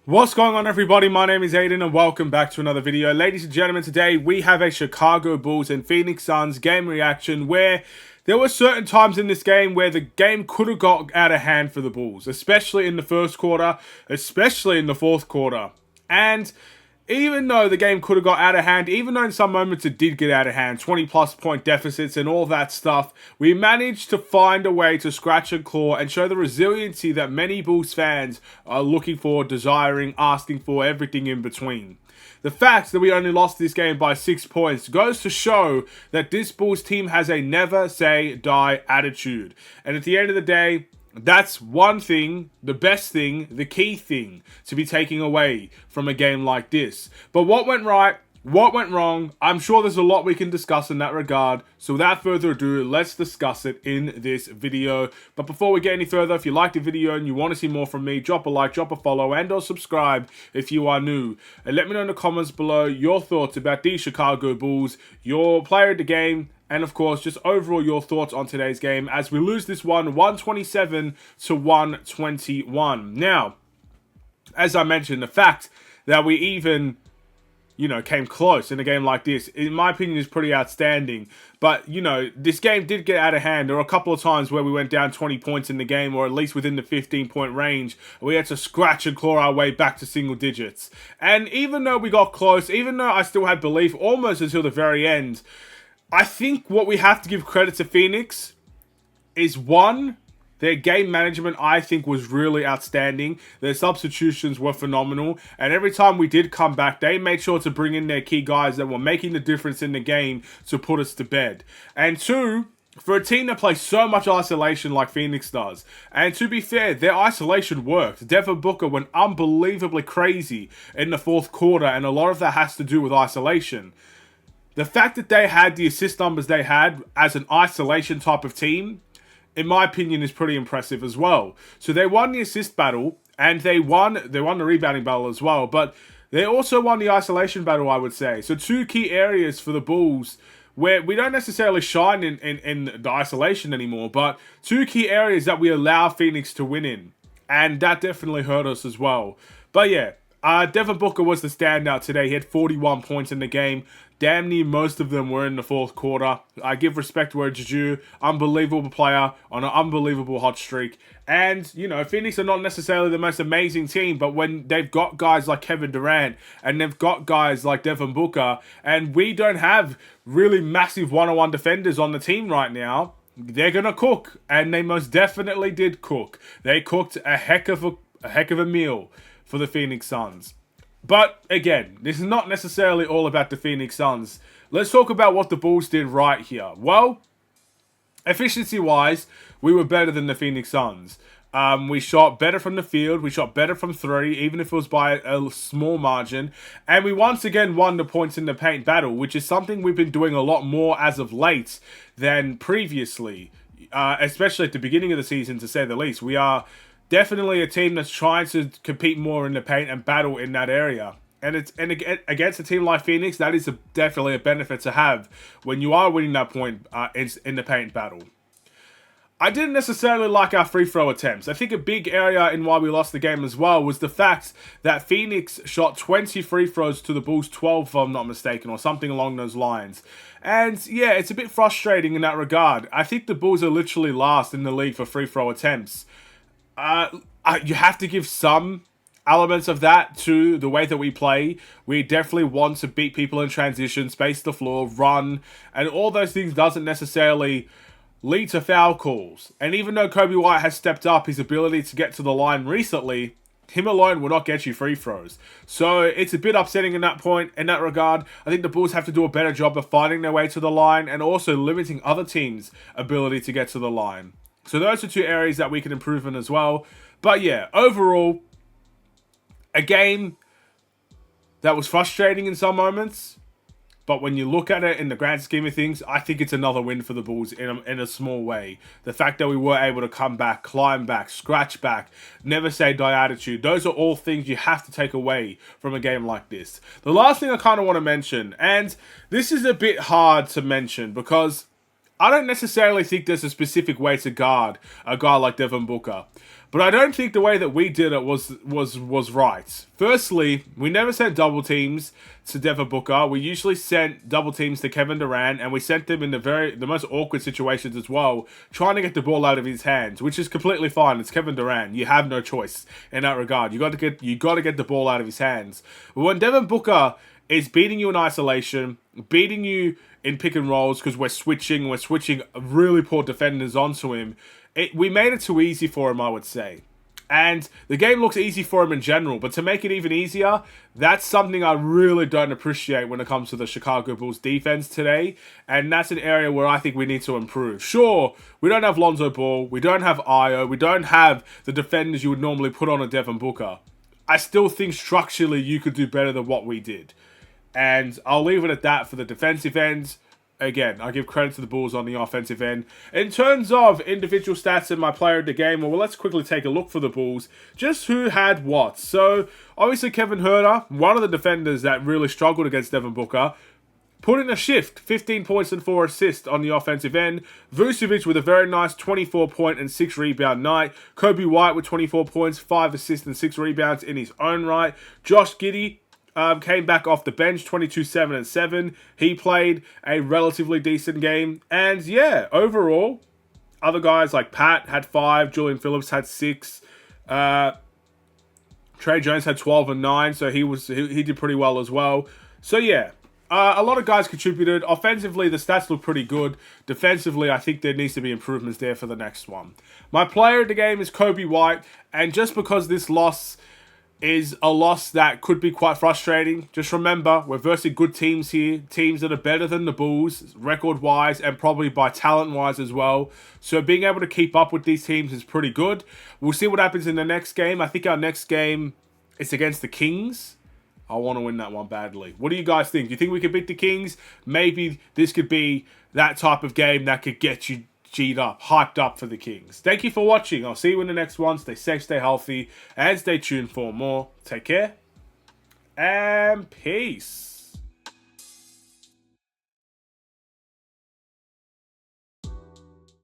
What's going on, everybody? My name is Aiden and welcome back to another video. Ladies and gentlemen, today we have a Chicago Bulls and Phoenix Suns game reaction where there were certain times in this game where the game could have got out of hand for the Bulls, especially in the first quarter, especially in the fourth quarter. And even though the game could have got out of hand, even though in some moments it did get out of hand, 20 plus point deficits and all that stuff, we managed to find a way to scratch and claw and show the resiliency that many Bulls fans are looking for, desiring, asking for, everything in between. The fact that we only lost this game by 6 points goes to show that this Bulls team has a never say die attitude. And at the end of the day, that's one thing, the best thing, the key thing to be taking away from a game like this. But what went right? What went wrong? I'm sure there's a lot we can discuss in that regard. So without further ado, let's discuss it in this video. But before we get any further, if you liked the video and you want to see more from me, drop a like, drop a follow, and or subscribe if you are new. And let me know in the comments below your thoughts about these Chicago Bulls, your player of the game, and of course, just overall your thoughts on today's game as we lose this one 127 to 121. Now, as I mentioned, the fact that we even came close in a game like this, in my opinion, is pretty outstanding. But, this game did get out of hand. There were a couple of times where we went down 20 points in the game, or at least within the 15-point range. We had to scratch and claw our way back to single digits. And even though we got close, even though I still had belief almost until the very end, I think what we have to give credit to Phoenix is, one, their game management, I think, was really outstanding. Their substitutions were phenomenal. And every time we did come back, they made sure to bring in their key guys that were making the difference in the game to put us to bed. And two, for a team that plays so much isolation like Phoenix does, and to be fair, their isolation worked. Devin Booker went unbelievably crazy in the fourth quarter, and a lot of that has to do with isolation. The fact that they had the assist numbers they had as an isolation type of team, in my opinion, is pretty impressive as well. So they won the assist battle, and they won the rebounding battle as well, but they also won the isolation battle, I would say. So two key areas for the Bulls where we don't necessarily shine in the isolation anymore, but two key areas that we allow Phoenix to win in. And that definitely hurt us as well. But yeah, Devin Booker was the standout today. He had 41 points in the game. Damn near most of them were in the fourth quarter. I give respect where it's due. Unbelievable player on an unbelievable hot streak. And, Phoenix are not necessarily the most amazing team, but when they've got guys like Kevin Durant and they've got guys like Devin Booker, and we don't have really massive one-on-one defenders on the team right now, they're going to cook. And they most definitely did cook. They cooked a heck of a meal for the Phoenix Suns. But again, this is not necessarily all about the Phoenix Suns. Let's talk about what the Bulls did right here. Well, efficiency-wise, we were better than the Phoenix Suns. We shot better from the field. We shot better from three, even if it was by a small margin. And we once again won the points in the paint battle, which is something we've been doing a lot more as of late than previously, especially at the beginning of the season, to say the least. We are definitely a team that's trying to compete more in the paint and battle in that area. And against a team like Phoenix, that is definitely a benefit to have when you are winning that point in the paint battle. I didn't necessarily like our free throw attempts. I think a big area in why we lost the game as well was the fact that Phoenix shot 20 free throws to the Bulls 12, if I'm not mistaken, or something along those lines. And yeah, it's a bit frustrating in that regard. I think the Bulls are literally last in the league for free throw attempts. You have to give some elements of that to the way that we play. We definitely want to beat people in transition, space the floor, run, and all those things doesn't necessarily lead to foul calls. And even though Kobe White has stepped up his ability to get to the line recently, him alone will not get you free throws. So it's a bit upsetting in that point, in that regard. I think the Bulls have to do a better job of finding their way to the line and also limiting other teams' ability to get to the line. So those are two areas that we can improve in as well. But yeah, overall, a game that was frustrating in some moments. But when you look at it in the grand scheme of things, I think it's another win for the Bulls in a small way. The fact that we were able to come back, climb back, scratch back, never say die attitude. Those are all things you have to take away from a game like this. The last thing I kind of want to mention, and this is a bit hard to mention because I don't necessarily think there's a specific way to guard a guy like Devin Booker. But I don't think the way that we did it was right. Firstly, we never sent double teams to Devin Booker. We usually sent double teams to Kevin Durant, and we sent them in the most awkward situations as well, trying to get the ball out of his hands, which is completely fine. It's Kevin Durant. You have no choice in that regard. You got to get the ball out of his hands. But when Devin Booker is beating you in isolation, beating you in pick and rolls because we're switching really poor defenders onto him, we made it too easy for him, I would say. And the game looks easy for him in general, but to make it even easier, that's something I really don't appreciate when it comes to the Chicago Bulls defense today, and that's an area where I think we need to improve. Sure, we don't have Lonzo Ball, we don't have Io, we don't have the defenders you would normally put on a Devin Booker. I still think structurally you could do better than what we did. And I'll leave it at that for the defensive end. Again, I give credit to the Bulls on the offensive end. In terms of individual stats in my player of the game, well, let's quickly take a look for the Bulls. Just who had what. So, obviously Kevin Huerter, one of the defenders that really struggled against Devin Booker, put in a shift, 15 points and 4 assists on the offensive end. Vucevic with a very nice 24-point and 6 rebound night. Kobe White with 24 points, 5 assists and 6 rebounds in his own right. Josh Giddey came back off the bench, 22, 7, and 7. He played a relatively decent game. And yeah, overall, other guys like Pat had 5, Julian Phillips had 6. Trey Jones had 12 and 9, so he did pretty well as well. So yeah, a lot of guys contributed. Offensively, the stats look pretty good. Defensively, I think there needs to be improvements there for the next one. My player of the game is Kobe White, and just because this loss is a loss that could be quite frustrating, just remember, we're versing good teams here, teams that are better than the Bulls, record-wise, and probably by talent-wise as well. So being able to keep up with these teams is pretty good. We'll see what happens in the next game. I think our next game is against the Kings. I want to win that one badly. What do you guys think? Do you think we could beat the Kings? Maybe this could be that type of game that could get you G'd up, hyped up for the Kings. Thank you for watching. I'll see you in the next one. Stay safe, stay healthy, and stay tuned for more. Take care, and peace.